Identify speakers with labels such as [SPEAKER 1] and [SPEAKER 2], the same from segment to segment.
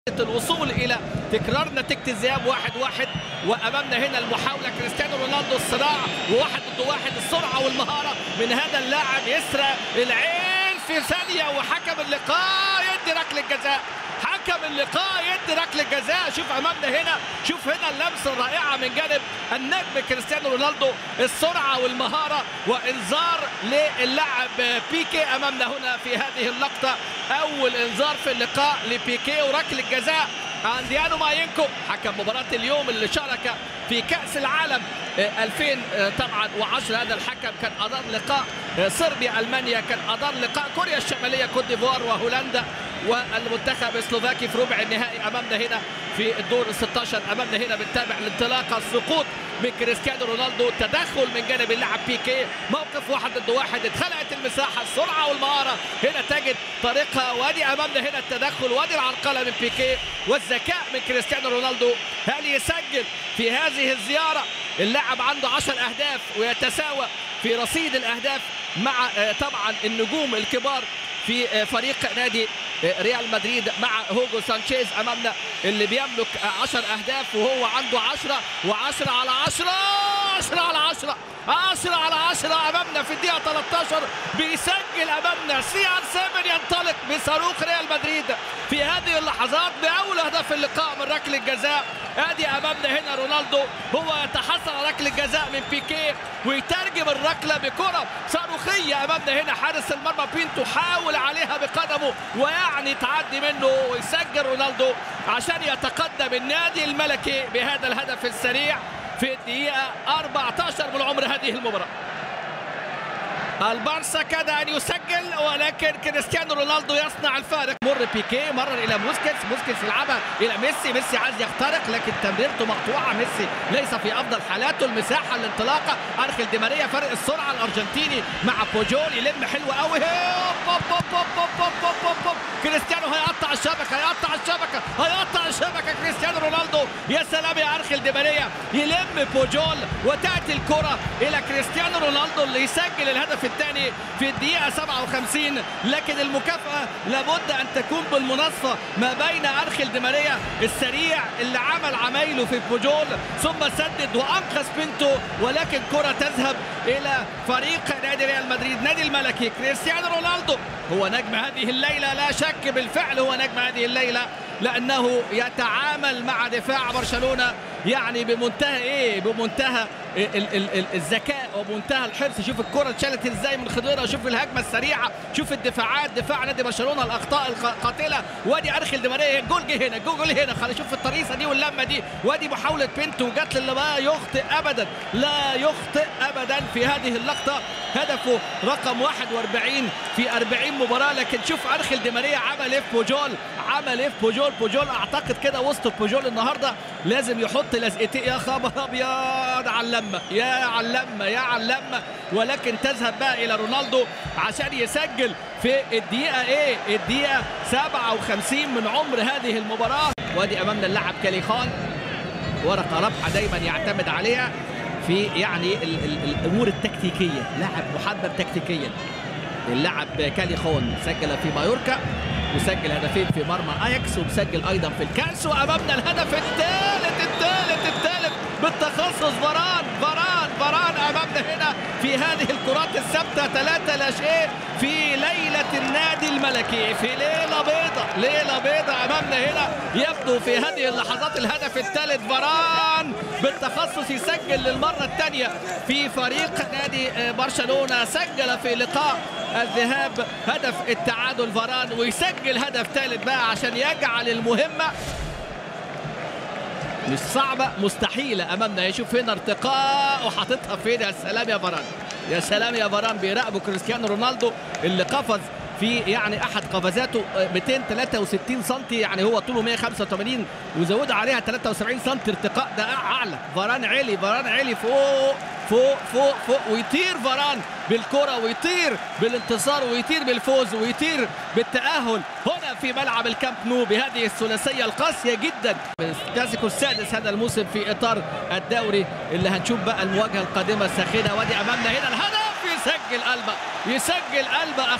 [SPEAKER 1] الوصول الى تكرار نتيجه الذهاب 1-1. وامامنا هنا المحاوله كريستيانو رونالدو الصراع وواحد ضد واحد، السرعه والمهاره من هذا اللاعب يسرى العين في ثانيه، وحكم اللقاء يدي ركله جزاء. حكم اللقاء يدي ركله جزاء. شوف امامنا هنا، شوف هنا اللمسه الرائعه من جانب النجم كريستيانو رونالدو، السرعه والمهاره وانذار للاعب بيكي امامنا هنا في هذه اللقطه. اول انذار في اللقاء لبيكي وركله جزاء عن ديانو ماينكو حكم مباراه اليوم اللي شارك في كاس العالم 2010. هذا الحكم كان ادار لقاء صربيا المانيا، كان ادار لقاء كوريا الشماليه كوت ديفوار وهولندا والمنتخب السلوفاكي في ربع النهائي. امامنا هنا في الدور ال 16 امامنا هنا بنتابع الانطلاقه، السقوط من كريستيانو رونالدو، تدخل من جانب اللاعب بيكي، موقف 1 ضد 1، اتخلقت المساحه، السرعه والمهاره هنا تجد طريقها. وادي امامنا هنا التدخل، وادي العرقله من بيكي والذكاء من كريستيانو رونالدو. هل يسجل في هذه الزياره؟ اللاعب عنده 10 اهداف ويتساوى في رصيد الاهداف مع طبعا النجوم الكبار في فريق نادي ريال مدريد مع هوجو سانشيز امامنا اللي بيملك 10 اهداف وهو عنده 10 و10 على 10 10 على 10 10 على 10 امامنا في الدقيقه 13 بيسجل امامنا CR7 ينطلق بصاروخ ريال مدريد في هذه اللحظات باول هدف اللقاء من ركله جزاء. ادي امامنا هنا رونالدو هو يتحصل على ركله جزاء من بيكي ويترجم الركله بكره صاروخيه. امامنا هنا حارس المرمى بينتو حاول عليها بقدمه ويعني تعدي منه ويسجل رونالدو عشان يتقدم النادي الملكي بهذا الهدف السريع في الدقيقه 14 من عمر هذه المباراه. البارسا كاد ان يسجل ولكن كريستيانو رونالدو يصنع الفارق. مر بيكي، مرر الى بوسكيتس يلعبها الى ميسي عايز يخترق لكن تمريرته مقطوعه. ميسي ليس في افضل حالاته، المساحه الانطلاقه، ارخل دي ماريا فرق السرعه الارجنتيني مع بوجول يلم حلو قوي. كريستيانو هيقطع الشبكه كريستيانو رونالدو. يا سلام يا ارخل دي ماريا، يلم بوجول وتاتي الكره الى كريستيانو رونالدو اللي يسجل الهدف الثاني في الدقيقة 57. لكن المكافأة لابد أن تكون بالمناصفة ما بين أرخل دي ماريا السريع اللي عمل عمايله في بوجول ثم سدد وأنقذ بينتو، ولكن كرة تذهب إلى فريق نادي ريال مدريد. نادي الملكي كريستيانو رونالدو هو نجم هذه الليلة، لا شك بالفعل هو نجم هذه الليلة لأنه يتعامل مع دفاع برشلونة يعني بمنتهى الذكاء ومنتهى الحرص. شوف الكرة اتشالت ازاي من خضيرة، شوف الهجمة السريعة، شوف الدفاعات، دفاع نادي برشلونة الأخطاء القاتلة. وادي أرخل دي ماريا، الجول جه هنا، الجول هنا، خلينا نشوف الطريقة دي واللمة دي. وادي محاولة بينتو جات اللي لا يخطئ أبدا في هذه اللقطة. هدفه رقم 41 في 40 مباراة. لكن شوف أرخل دي ماريا عمل ايه في بوجول اعتقد كده وسط بوجول النهارده لازم يحط لزقتين. يا خبر ابيض على اللمه ولكن تذهب بقى الى رونالدو عشان يسجل في الدقيقه 57 من عمر هذه المباراه. وادي امامنا اللاعب كاليخان، ورقه رابحه دايما يعتمد عليها في يعني الامور التكتيكيه، لاعب محبب تكتيكيا. اللاعب كاليخون سجل في مايوركا وسجل هدفين في مرمى اياكس ومسجل ايضا في الكاس. وامامنا الهدف الثالث بالتخصص فران امامنا هنا في هذه الكرات الثابته 3-0 في ليله النادي الملكي، في ليله بيضاء امامنا هنا. يبدو في هذه اللحظات الهدف الثالث فران بالتخصص يسجل للمره الثانيه في فريق نادي برشلونه. سجل في لقاء الذهاب هدف التعادل فران ويسجل هدف ثالث بقى عشان يجعل المهمه مش صعبه، مستحيله امامنا. يشوف هنا ارتقاء وحاططها فين. يا سلام يا فران بيراقبوا كريستيانو رونالدو اللي قفز في يعني احد قفزاته 263 سم، يعني هو طوله 185 وزودوا عليها 73 سم ارتقاء، ده اعلى. فران علي فوق ويطير فران بالكرة ويطير بالانتصار ويطير بالفوز ويطير بالتأهل هنا في ملعب الكامب نو بهذه الثلاثية القاسية جدا. الكلاسيكو السادس هذا الموسم في إطار الدوري اللي هنشوف بقى المواجهة القادمة الساخنة. وادي أمامنا هنا الهدف، يسجل ألبا، يسجل ألبا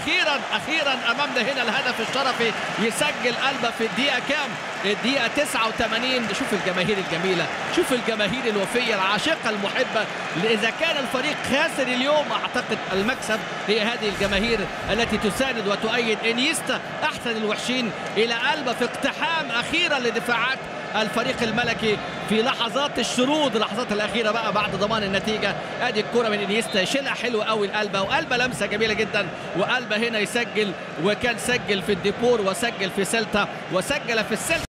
[SPEAKER 1] أخيرا أمامنا هنا الهدف الشرفي. يسجل ألبا في الدقيقة كام؟ الدقيقة 89. شوف الجماهير الجميلة، شوف الجماهير الوفية العاشقة المحبة. إذا كان الفريق خاسر اليوم أعتقد المكسب هي هذه الجماهير التي تساند وتؤيد. انيستا أحسن الوحشين إلى ألبا في اقتحام أخيرا لدفاعات الفريق الملكي في لحظات الشرود، اللحظات الأخيرة بقى بعد ضمان النتيجة. ادي الكرة من انيستا يشيلها حلو قوي لألبا، وألبا لمسة جميلة جدا، وألبا هنا يسجل، وكان سجل في الديبور وسجل في سيلتا وسجل في السيلتا.